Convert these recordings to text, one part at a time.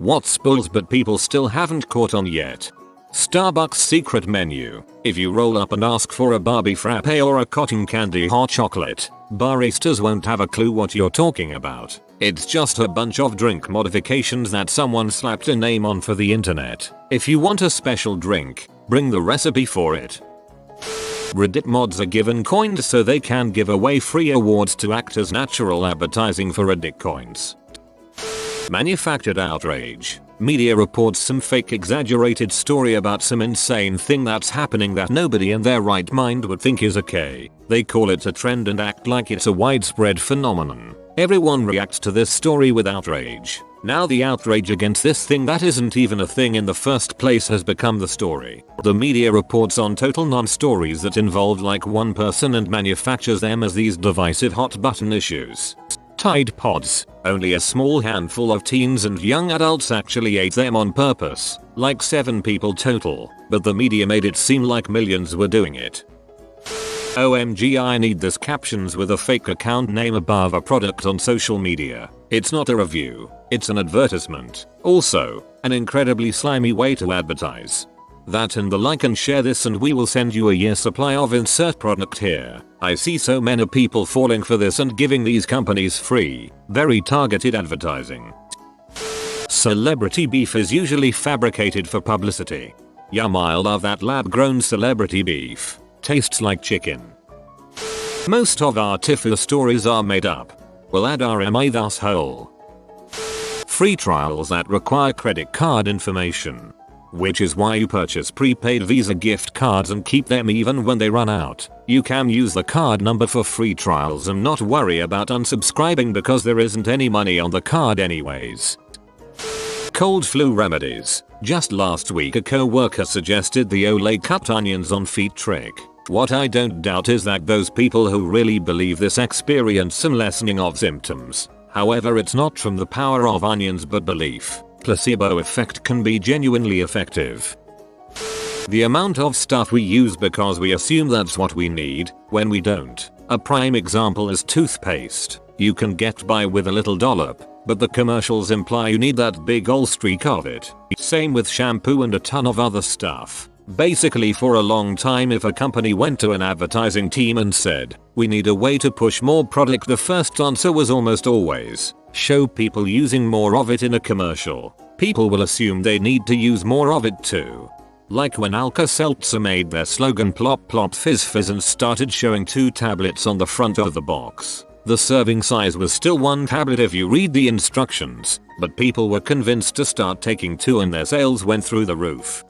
What's bulls but people still haven't caught on yet? Starbucks secret menu. If you roll up and ask for a Barbie frappe or a cotton candy hot chocolate, baristas won't have a clue what you're talking about. It's just a bunch of drink modifications that someone slapped a name on for the internet. If you want a special drink, bring the recipe for it. Reddit mods are given coins so they can give away free awards to act as natural advertising for Reddit coins. Manufactured outrage. Media reports some fake exaggerated story about some insane thing that's happening that nobody in their right mind would think is okay. They call it a trend and act like it's a widespread phenomenon. Everyone reacts to this story with outrage. Now the outrage against this thing that isn't even a thing in the first place has become the story. The media reports on total non-stories that involve like one person and manufactures them as these divisive hot button issues. Tide Pods. Only a small handful of teens and young adults actually ate them on purpose, like 7 people total, but the media made it seem like millions were doing it. OMG, I need this captions with a fake account name above a product on social media. It's not a review, it's an advertisement. Also, an incredibly slimy way to advertise. That and the like and share this and we will send you a year supply of insert product here. I see so many people falling for this and giving these companies free, very targeted advertising. Celebrity beef is usually fabricated for publicity. Yum, I love that lab-grown celebrity beef. Tastes like chicken. Most of our TIFU stories are made up. We'll add RMA thus whole. Free trials that require credit card information. Which is why you purchase prepaid Visa gift cards and keep them even when they run out. You can use the card number for free trials and not worry about unsubscribing because there isn't any money on the card anyways. Cold flu remedies. Just last week a co-worker suggested the Olay cut onions on feet trick. What I don't doubt is that those people who really believe this experience some lessening of symptoms. However, it's not from the power of onions but belief. Placebo effect can be genuinely effective. The amount of stuff we use because we assume that's what we need, when we don't. A prime example is toothpaste. You can get by with a little dollop, but the commercials imply you need that big ol' streak of it. Same with shampoo and a ton of other stuff. Basically, for a long time if a company went to an advertising team and said, we need a way to push more product, the first answer was almost always, show people using more of it in a commercial. People will assume they need to use more of it too. Like when Alka-Seltzer made their slogan plop plop fizz fizz and started showing 2 tablets on the front of the box. The serving size was still 1 tablet if you read the instructions, but people were convinced to start taking 2 and their sales went through the roof.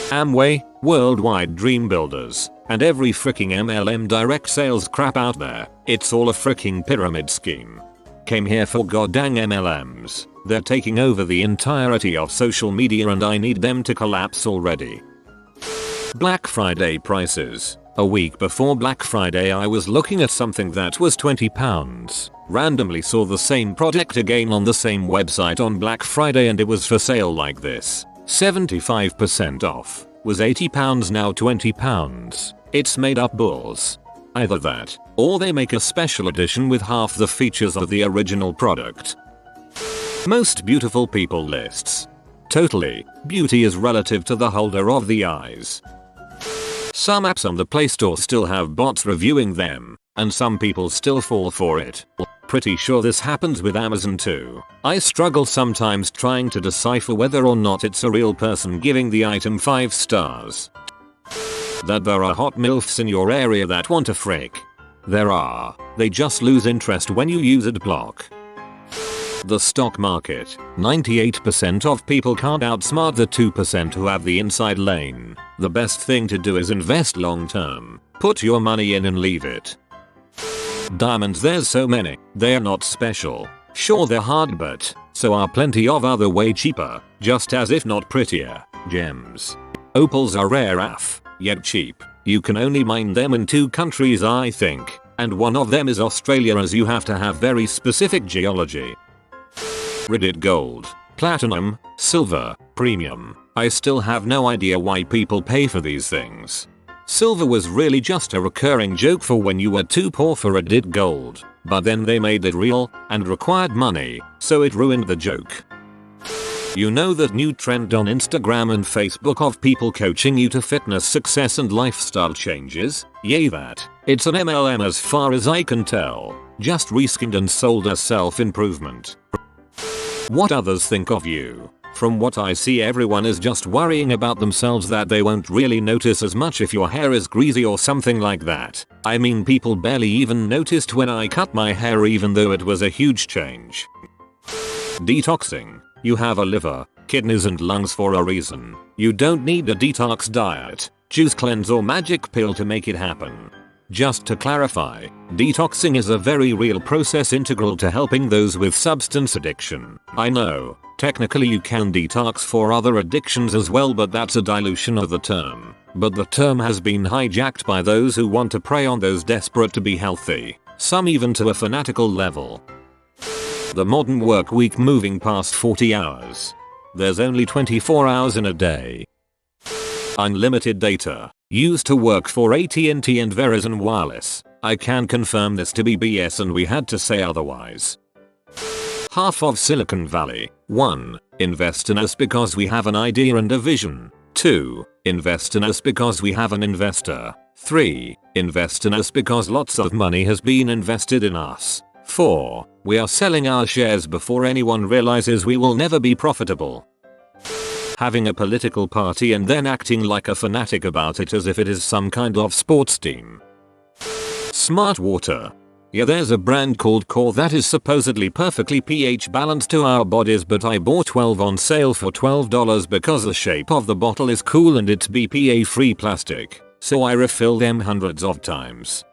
Amway, worldwide dream builders, and every freaking MLM direct sales crap out there, it's all a freaking pyramid scheme. Came here for goddamn MLMs. They're taking over the entirety of social media and I need them to collapse already. Black Friday prices. A week before Black Friday I was looking at something that was £20. Randomly saw the same product again on the same website on Black Friday and it was for sale like this. 75% off. Was £80 now £20. It's made up bulls. Either that, or they make a special edition with half the features of the original product. Most beautiful people lists. Totally, beauty is relative to the holder of the eyes. Some apps on the Play Store still have bots reviewing them, and some people still fall for it. Pretty sure this happens with Amazon too. I struggle sometimes trying to decipher whether or not it's a real person giving the item 5 stars. That there are hot MILFs in your area that want a frick. There are. They just lose interest when you use adblock. The stock market. 98% of people can't outsmart the 2% who have the inside lane. The best thing to do is invest long term. Put your money in and leave it. Diamonds, there's so many. They're not special. Sure, they're hard, but so are plenty of other way cheaper, just as if not prettier, gems. Opals are rare AF, yet cheap. You can only mine them in 2 countries I think, and one of them is Australia as you have to have very specific geology. Reddit gold, platinum, silver, premium. I still have no idea why people pay for these things. Silver was really just a recurring joke for when you were too poor for Reddit gold, but then they made it real and required money, so it ruined the joke. You know that new trend on Instagram and Facebook of people coaching you to fitness success and lifestyle changes? Yay that. It's an MLM as far as I can tell. Just reskinned and sold as self-improvement. What others think of you. From what I see, everyone is just worrying about themselves that they won't really notice as much if your hair is greasy or something like that. I mean, people barely even noticed when I cut my hair even though it was a huge change. Detoxing. You have a liver, kidneys and lungs for a reason. You don't need a detox diet, juice cleanse or magic pill to make it happen. Just to clarify, detoxing is a very real process integral to helping those with substance addiction. I know, technically you can detox for other addictions as well, but that's a dilution of the term. But the term has been hijacked by those who want to prey on those desperate to be healthy, some even to a fanatical level. The modern work week moving past 40 hours. There's only 24 hours in a day. Unlimited data. Used to work for AT&T and Verizon Wireless. I can confirm this to be BS and we had to say otherwise. Half of Silicon Valley. 1. Invest in us because we have an idea and a vision. 2. Invest in us because we have an investor. 3. Invest in us because lots of money has been invested in us. 4. We are selling our shares before anyone realizes we will never be profitable. Having a political party and then acting like a fanatic about it as if it is some kind of sports team. Smart water. Yeah, there's a brand called Core that is supposedly perfectly pH balanced to our bodies, but I bought 12 on sale for $12 because the shape of the bottle is cool and it's BPA free plastic, so I refill them hundreds of times.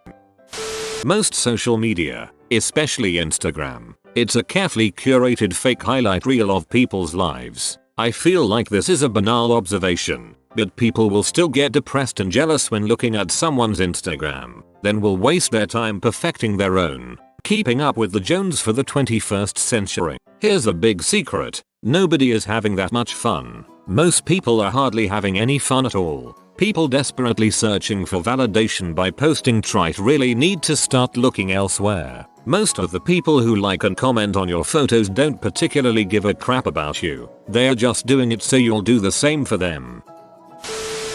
Most social media, especially Instagram, it's a carefully curated fake highlight reel of people's lives. I feel like this is a banal observation, but people will still get depressed and jealous when looking at someone's Instagram, then will waste their time perfecting their own, keeping up with the Jones for the 21st century. Here's a big secret, nobody is having that much fun. Most people are hardly having any fun at all. People desperately searching for validation by posting trite really need to start looking elsewhere. Most of the people who like and comment on your photos don't particularly give a crap about you. They are just doing it so you'll do the same for them.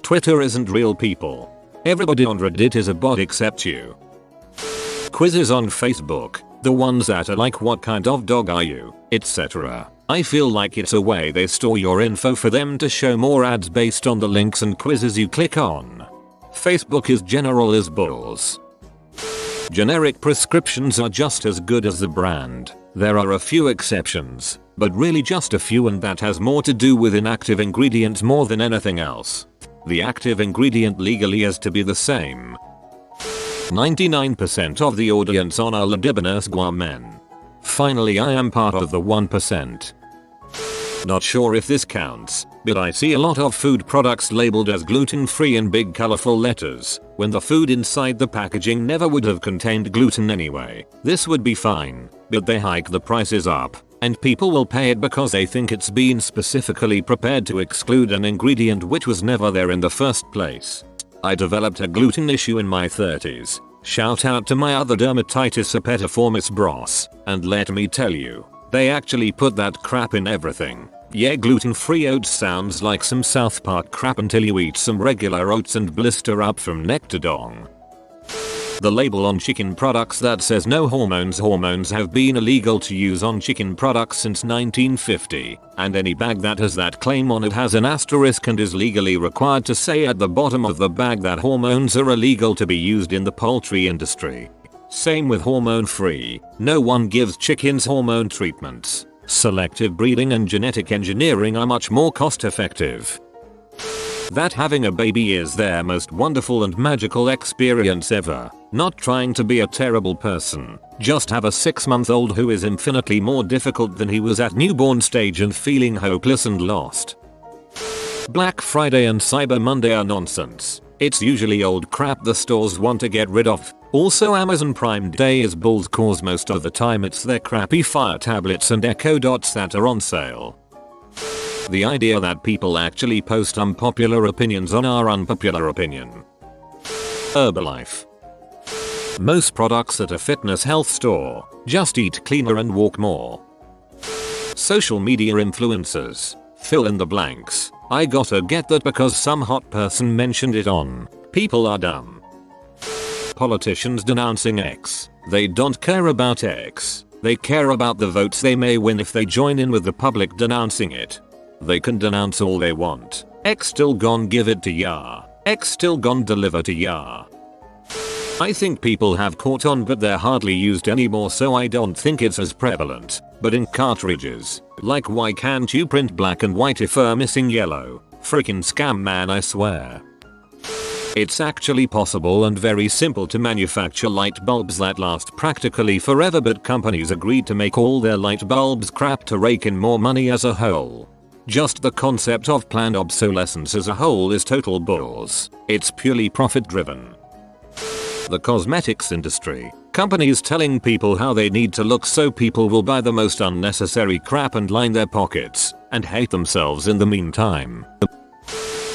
Twitter isn't real people. Everybody on Reddit is a bot except you. Quizzes on Facebook, the ones that are like what kind of dog are you, etc. I feel like it's a way they store your info for them to show more ads based on the links and quizzes you click on. Facebook is general as bulls. Generic prescriptions are just as good as the brand. There are a few exceptions, but really just a few, and that has more to do with inactive ingredients more than anything else. The active ingredient legally has to be the same. 99% of the audience on are libidinous guar men. Finally, I am part of the 1%. Not sure if this counts, but I see a lot of food products labeled as gluten-free in big colorful letters, when the food inside the packaging never would have contained gluten anyway. This would be fine, but they hike the prices up, and people will pay it because they think it's been specifically prepared to exclude an ingredient which was never there in the first place. I developed a gluten issue in my 30s. Shout out to my other dermatitis herpetiformis bros, and let me tell you, they actually put that crap in everything. Yeah, gluten-free oats sounds like some South Park crap until you eat some regular oats and blister up from neck to dong. The label on chicken products that says no hormones. Hormones have been illegal to use on chicken products since 1950, and any bag that has that claim on it has an asterisk and is legally required to say at the bottom of the bag that hormones are illegal to be used in the poultry industry. Same with hormone-free. No one gives chickens hormone treatments. Selective breeding and genetic engineering are much more cost-effective. That having a baby is their most wonderful and magical experience ever. Not trying to be a terrible person. Just have a 6-month-old who is infinitely more difficult than he was at newborn stage and feeling hopeless and lost. Black Friday and Cyber Monday are nonsense. It's usually old crap the stores want to get rid of. Also, Amazon Prime Day is bull's cause. Most of the time it's their crappy Fire tablets and Echo Dots that are on sale. The idea that people actually post unpopular opinions on our unpopular opinion. Herbalife. Most products at a fitness health store. Just eat cleaner and walk more. Social media influencers. Fill in the blanks. I gotta get that because some hot person mentioned it on. People are dumb. Politicians denouncing X. They don't care about X. They care about the votes they may win if they join in with the public denouncing it. They can denounce all they want. X still gon' give it to ya. X still gon' deliver to ya. I think people have caught on, but they're hardly used anymore, so I don't think it's as prevalent. But in cartridges, like why can't you print black and white if missing yellow? Freaking scam man, I swear. It's actually possible and very simple to manufacture light bulbs that last practically forever, but companies agreed to make all their light bulbs crap to rake in more money as a whole. Just the concept of planned obsolescence as a whole is total balls. It's purely profit driven. The cosmetics industry. Companies telling people how they need to look so people will buy the most unnecessary crap and line their pockets and hate themselves in the meantime.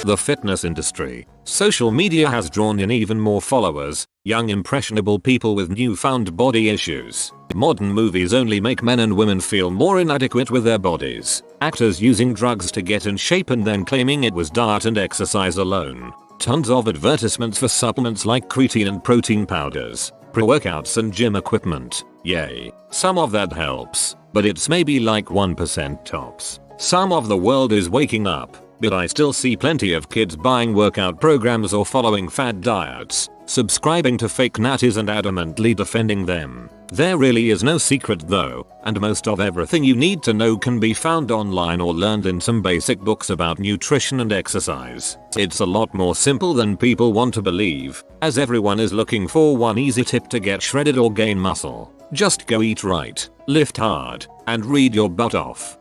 The fitness industry. Social media has drawn in even more followers, young impressionable people with newfound body issues. Modern movies only make men and women feel more inadequate with their bodies. Actors using drugs to get in shape and then claiming it was diet and exercise alone. Tons of advertisements for supplements like creatine and protein powders, pre-workouts and gym equipment. Yay. Some of that helps, but it's maybe like 1% tops. Some of the world is waking up, but I still see plenty of kids buying workout programs or following fad diets, subscribing to fake natties and adamantly defending them. There really is no secret though, and most of everything you need to know can be found online or learned in some basic books about nutrition and exercise. It's a lot more simple than people want to believe, as everyone is looking for one easy tip to get shredded or gain muscle. Just go eat right, lift hard, and read your butt off.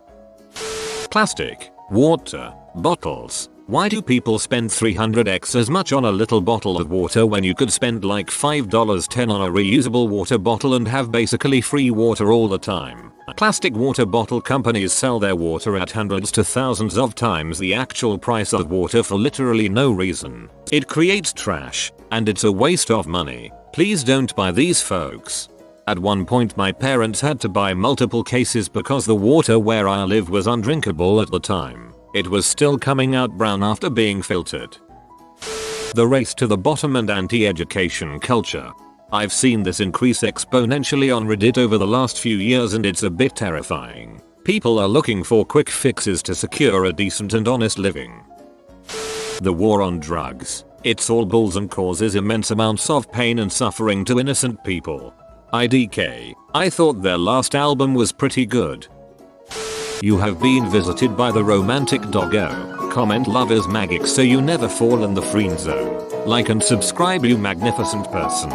Plastic, water, bottles. Why do people spend 300x as much on a little bottle of water when you could spend like $5.10 on a reusable water bottle and have basically free water all the time? Plastic water bottle companies sell their water at hundreds to thousands of times the actual price of water for literally no reason. It creates trash, and it's a waste of money. Please don't buy these, folks. At one point my parents had to buy multiple cases because the water where I live was undrinkable at the time. It was still coming out brown after being filtered. The race to the bottom and anti-education culture. I've seen this increase exponentially on Reddit over the last few years and it's a bit terrifying. People are looking for quick fixes to secure a decent and honest living. The war on drugs. It's all bulls and causes immense amounts of pain and suffering to innocent people. IDK. I thought their last album was pretty good. You have been visited by the romantic doggo. Comment love is magic so you never fall in the friend zone. Like and subscribe, you magnificent person.